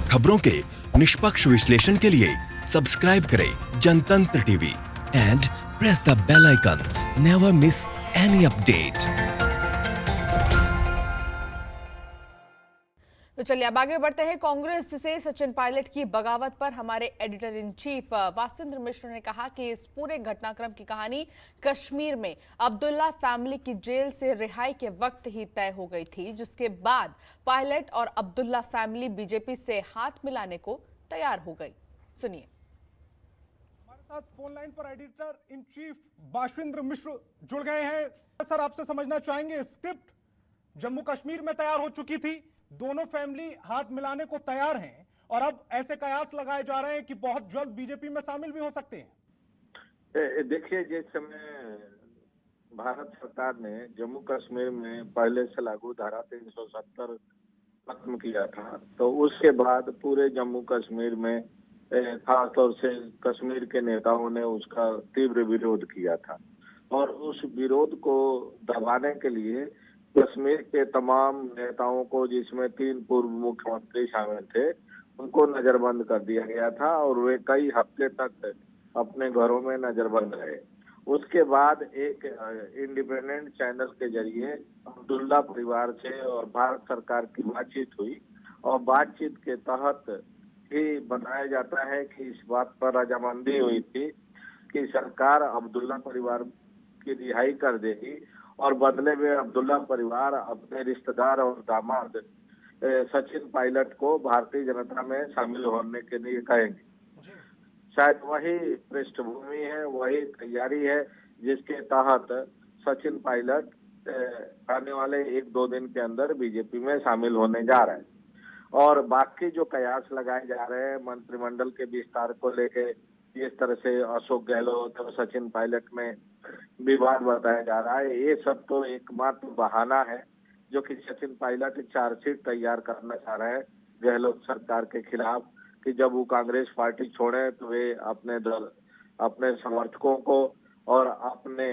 खबरों के निष्पक्ष विश्लेषण के लिए सब्सक्राइब करें Jantantra TV and press the bell icon. Never miss any update. तो चलिए अब आगे बढ़ते हैं। कांग्रेस से सचिन पायलट की बगावत पर हमारे एडिटर इन चीफ वासिंद्र मिश्र ने कहा कि इस पूरे घटनाक्रम की कहानी कश्मीर में अब्दुल्ला फैमिली की जेल से रिहाई के वक्त ही तय हो गई थी, जिसके बाद पायलट और अब्दुल्ला फैमिली बीजेपी से हाथ मिलाने को तैयार हो गई। सुनिए। हमारे साथ फोन लाइन पर एडिटर इन चीफ वासिंद्र मिश्र जुड़ गए हैं। सर, आपसे समझना चाहेंगे, स्क्रिप्ट जम्मू कश्मीर में तैयार हो चुकी थी, दोनों फैमिली हाथ मिलाने को तैयार हैं और अब ऐसे कयास लगाए जा रहे हैं कि बहुत जल्द बीजेपी में शामिल भी हो सकते हैं। देखिए, जिस समय भारत सरकार ने जम्मू कश्मीर में पहले से लागू धारा 370 खत्म किया था, तो उसके बाद पूरे जम्मू कश्मीर में खासतौर से कश्मीर के नेताओं ने उसका तीव्र विरोध किया था और उस विरोध को दबाने के लिए कश्मीर के तमाम नेताओं को, जिसमें 3 पूर्व मुख्यमंत्री शामिल थे, उनको नजरबंद कर दिया गया था और वे कई हफ्ते तक अपने घरों में नजरबंद रहे। उसके बाद एक इंडिपेंडेंट चैनल के जरिए अब्दुल्ला परिवार से और भारत सरकार की बातचीत हुई और बातचीत के तहत ही बताया जाता है कि इस बात पर रजामंदी हुई थी कि सरकार अब्दुल्ला परिवार की रिहाई कर देगी और बदले में अब्दुल्ला परिवार अपने रिश्तेदार और दामाद सचिन पायलट को भारतीय जनता में शामिल होने के लिए कहेंगे। शायद वही पृष्ठभूमि है, वही तैयारी है जिसके तहत सचिन पायलट आने वाले 1-2 दिन के अंदर बीजेपी में शामिल होने जा रहे हैं। और बाकी जो कयास लगाए जा रहे हैं मंत्रिमंडल के विस्तार को लेके, जिस तरह से अशोक गहलोत और सचिन पायलट में विवाद बताया जा रहा है, ये सब तो एकमात्र बहाना है जो कि सचिन पायलट चार्जशीट तैयार करना चाह रहे हैं गहलोत सरकार के खिलाफ कि जब वो कांग्रेस पार्टी छोड़े तो वे अपने समर्थकों को और अपने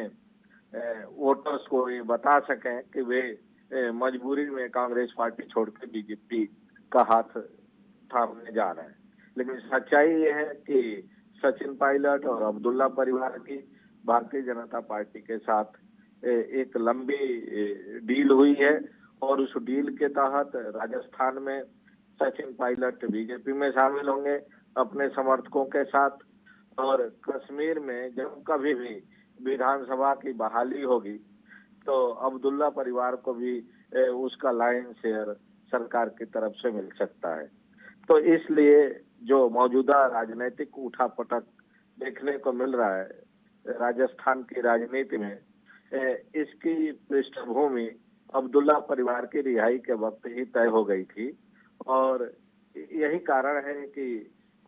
वोटर्स को ये बता सकें कि वे मजबूरी में कांग्रेस पार्टी छोड़ के बीजेपी का हाथ थामने जा रहे हैं। लेकिन सच्चाई ये है कि सचिन पायलट और अब्दुल्ला परिवार की भारतीय जनता पार्टी के साथ एक लंबी डील हुई है और उस डील के तहत राजस्थान में सचिन पायलट बीजेपी में शामिल होंगे अपने समर्थकों के साथ, और कश्मीर में जब कभी भी विधानसभा की बहाली होगी तो अब्दुल्ला परिवार को भी उसका लाइन शेयर सरकार की तरफ से मिल सकता है। तो इसलिए जो मौजूदा राजनीतिक उठापटक देखने को मिल रहा है राजस्थान की राजनीति में, इसकी पृष्ठभूमि अब्दुल्ला परिवार की रिहाई के वक्त ही तय हो गई थी और यही कारण है कि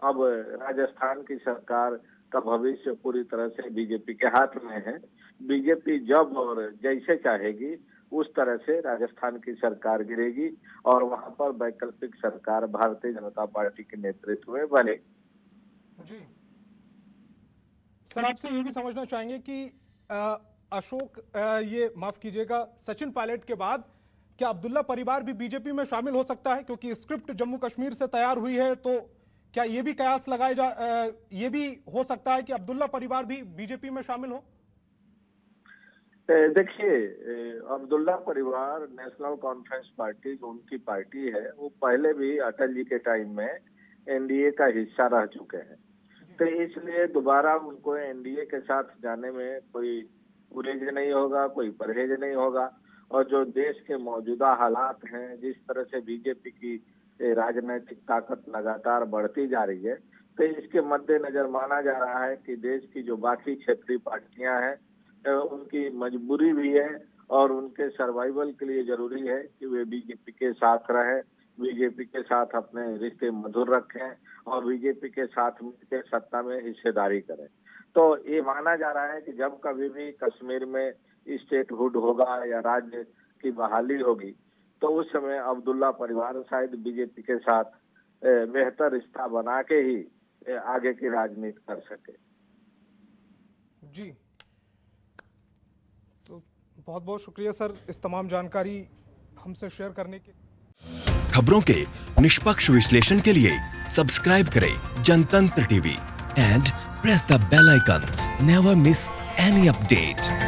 अब राजस्थान की सरकार का भविष्य पूरी तरह से बीजेपी के हाथ में है। बीजेपी जब और जैसे चाहेगी उस तरह से राजस्थान की सरकार गिरेगी और वहां पर वैकल्पिक सरकार भारतीय जनता पार्टी के नेतृत्व में बनेगी। जी सर, आपसे ये भी समझना चाहेंगे कि अशोक ये माफ कीजिएगा, सचिन पायलट के बाद क्या अब्दुल्ला परिवार भी बीजेपी में शामिल हो सकता है? क्योंकि स्क्रिप्ट जम्मू कश्मीर से तैयार हुई है, तो क्या ये भी कयास ये भी हो सकता है कि अब्दुल्ला परिवार भी बीजेपी में शामिल हो? देखिए, अब्दुल्ला परिवार नेशनल कॉन्फ्रेंस पार्टी जो उनकी पार्टी है, वो पहले भी अटल जी के टाइम में एनडीए का हिस्सा रह चुके हैं, तो इसलिए दोबारा उनको एनडीए के साथ जाने में कोई गुरेज नहीं होगा, कोई परहेज नहीं होगा। और जो देश के मौजूदा हालात हैं, जिस तरह से बीजेपी की राजनीतिक ताकत लगातार बढ़ती जा रही है, तो इसके मद्देनजर माना जा रहा है कि देश की जो बाकी क्षेत्रीय पार्टियां हैं उनकी मजबूरी भी है और उनके सर्वाइवल के लिए जरूरी है कि वे बीजेपी के साथ रहें, बीजेपी के साथ अपने रिश्ते मधुर रखें और बीजेपी के साथ मिलकर सत्ता में हिस्सेदारी करें। तो ये माना जा रहा है कि जब कभी भी कश्मीर में स्टेटहुड होगा या राज्य की बहाली होगी तो उस समय अब्दुल्ला परिवार शायद बीजेपी के साथ बेहतर रिश्ता बना के ही आगे की राजनीति कर सके। जी, तो बहुत बहुत शुक्रिया सर इस तमाम जानकारी हमसे शेयर करने के। खबरों के निष्पक्ष विश्लेषण के लिए सब्सक्राइब करें Jantantra TV and press the bell icon. Never miss any update.